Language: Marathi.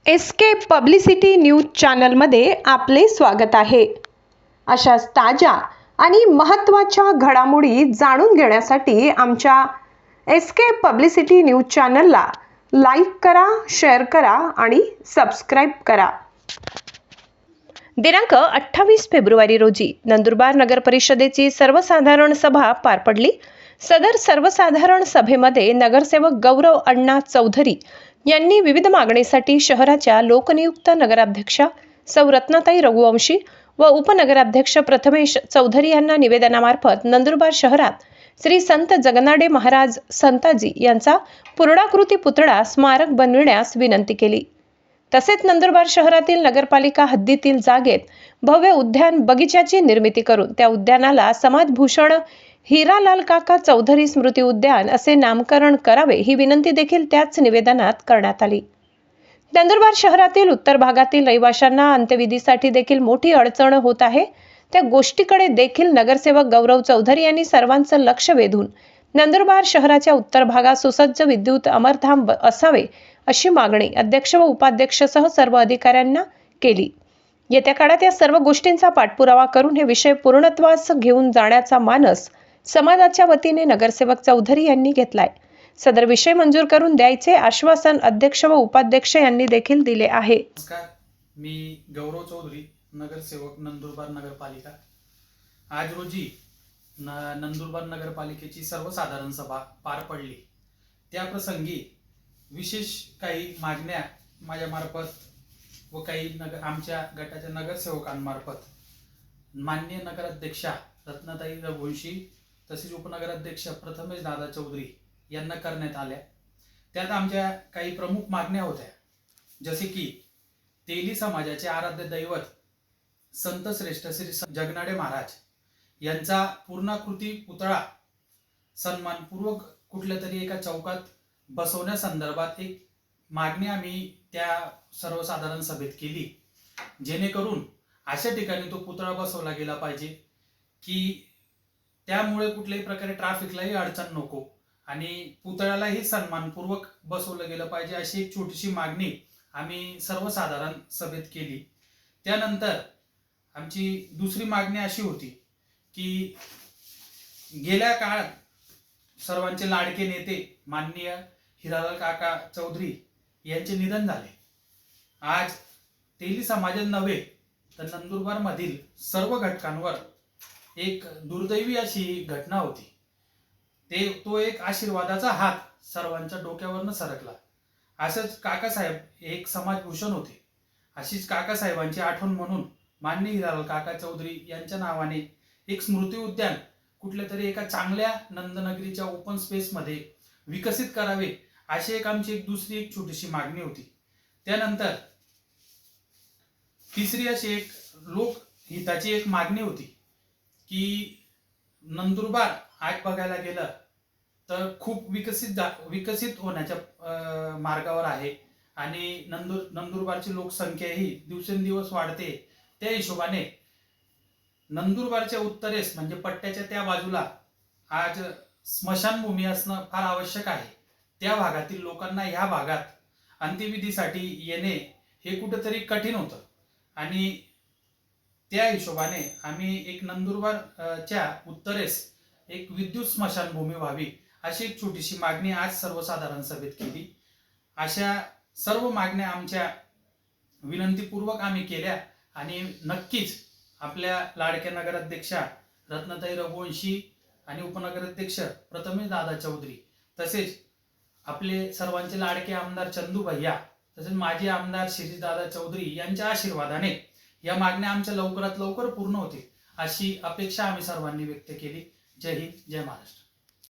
एसके पब्लिसिटी न्यूज चॅनलमध्ये आपले स्वागत आहे। अशाच ताज्या आणि महत्त्वाच्या घडामोडी जाणून घेण्यासाठी आमच्या एसके पब्लिसिटी न्यूज चॅनलला लाईक करा, शेअर करा आणि सबस्क्राइब करा। दिनांक 28 फेब्रुवारी रोजी नंदुरबार नगर परिषदेची सर्वसाधारण सभा पार पडली। सदर सर्वसाधारण सभेमध्ये नगरसेवक गौरव अण्णा चौधरी यांनी विविध मागणीसाठी शहराच्या लोकनियुक्त नगराध्यक्षा सौ रत्नाताई रघुवंशी व उपनगराध्यक्ष प्रथमेश चौधरी यांना निवेदनामार्फत नंदुरबार शहरात श्री संत जगनाडे महाराज संताजी यांचा पूर्णाकृती पुतळा स्मारक बनविण्यास विनंती केली। तसेच नंदुरबार शहरातील नगरपालिका हद्दीतील जागेत भव्य उद्यान बगीचाची निर्मिती करून त्या उद्यानाला समाजभूषण हिरालाल काका चौधरी स्मृती उद्यान असे नामकरण करावे ही विनंती देखील त्याच निवेदनात करण्यात आली। नंदुरबार शहरातील उत्तर भागातील रहिवाशांना अंत्यविधीसाठी देखील मोठी अडचण होत आहे। त्या गोष्टीकडे देखील नगरसेवक गौरव चौधरी यांनी सर्वांचं लक्ष वेधून नंदुरबार शहराच्या उत्तर भागात सुसज्ज विद्युत अमरधाम असावे अशी मागणी अध्यक्ष व उपाध्यक्षसह सर्व अधिकाऱ्यांना केली। येत्या काळात या सर्व गोष्टींचा पाठपुरावा करून हे विषय पूर्णत्वास घेऊन जाण्याचा मानस समाजाच्या वतीने नगरसेवक चौधरी यांनी घेतलाय। सदर विषय मंजूर करून द्यायचे आश्वासन अध्यक्ष व उपाध्यक्ष यांनी देखील दिले आहे। नमस्कार, मी गौरव चौधरी, नगरसेवक नंदुरबार नगरपालिका। आज रोजी नंदुरबार नगरपालिकेची सर्वसाधारण सभा पार पडली। त्या प्रसंगी विशेष काही मागण्या माझ्या मार्फत व काही आमच्या गटाच्या नगरसेवकांमार्फत माननीय नगराध्यक्षा रत्नाताई रघुवंशी तसेच उपनगराध्यक्ष प्रथमेश दादा चौधरी यांना करण्यात आल्या। त्यात आमच्या काही प्रमुख मागण्या होत्या, जसे की तेली समाजाचे आराध्य दैवत संत श्रेष्ठ श्री जगनाडे महाराज यांचा पूर्णाकृती पुतळा सन्मानपूर्वक कुठल्या तरी एका चौकात बसवण्यासंदर्भात एक मागणी आम्ही त्या सर्वसाधारण सभेत केली, जेणेकरून अशा ठिकाणी तो पुतळा बसवला गेला पाहिजे की त्यामुळे कुठल्याही प्रकारे ट्रॅफिकलाही अडचण नको आणि पुतळ्यालाही सन्मानपूर्वक बसवलं गेलं पाहिजे अशी एक छोटीशी मागणी आम्ही सर्वसाधारण सभेत केली। त्यानंतर आमची दुसरी मागणी अशी होती की गेल्या काळात सर्वांचे लाडके नेते माननीय हिरालाल काका चौधरी यांचे निधन झाले। आज तेली समाज नव्हे तर नंदुरबार मधील सर्व घटकांवर एक दुर्दैवी अशी घटना होती। तो एक आशीर्वादाचा हात सर्वांच्या डोक्यावरनं सरकला। असंच काकासाहेब एक समाजभूषण होते। अशीच काकासाहेबांची आठवण म्हणून माननीय हिरालाल काका चौधरी यांच्या नावाने एक स्मृती उद्यान कुठल्या तरी एका चांगल्या नंदनगरीच्या ओपन स्पेसमध्ये विकसित करावे अशी आमची दुसरी एक छोटीशी मागणी होती। त्यानंतर तिसरी अशी एक लोकहिताची एक मागणी होती की नंदुरबार आज बघायला गेलं तर खूप विकसित होण्याच्या मार्गावर आहे आणि नंदुरबारची लोकसंख्या ही दिवसेंदिवस वाढते। त्या हिशोबाने नंदुरबारच्या उत्तरेस म्हणजे पट्ट्याच्या त्या बाजूला आज स्मशानभूमी असणं फार आवश्यक आहे। त्या भागातील लोकांना ह्या भागात अंत्यविधीसाठी येणे हे कुठेतरी कठीण होतं आणि त्या हिशोबाने आम्ही एक नंदुरबारच्या उत्तरेस एक विद्युत स्मशानभूमी व्हावी अशी एक छोटीशी मागणी आज सर्वसाधारण सभेत केली। अशा सर्व मागण्या आमच्या विनंतीपूर्वक आम्ही केल्या आणि नक्कीच आपल्या लाडक्या नगराध्यक्षा रत्नाताई रघुवंशी आणि उपनगराध्यक्ष प्रथमेश दादा चौधरी तसेच आपले सर्वांचे लाडके आमदार चंदू भैया तसेच माजी आमदार शिरीष दादा चौधरी यांच्या आशीर्वादाने या मागण्या आमच्या लवकरात लवकर पूर्ण होतील अशी अपेक्षा आम्ही सर्वांनी व्यक्त केली। जय हिंद, जय महाराष्ट्र।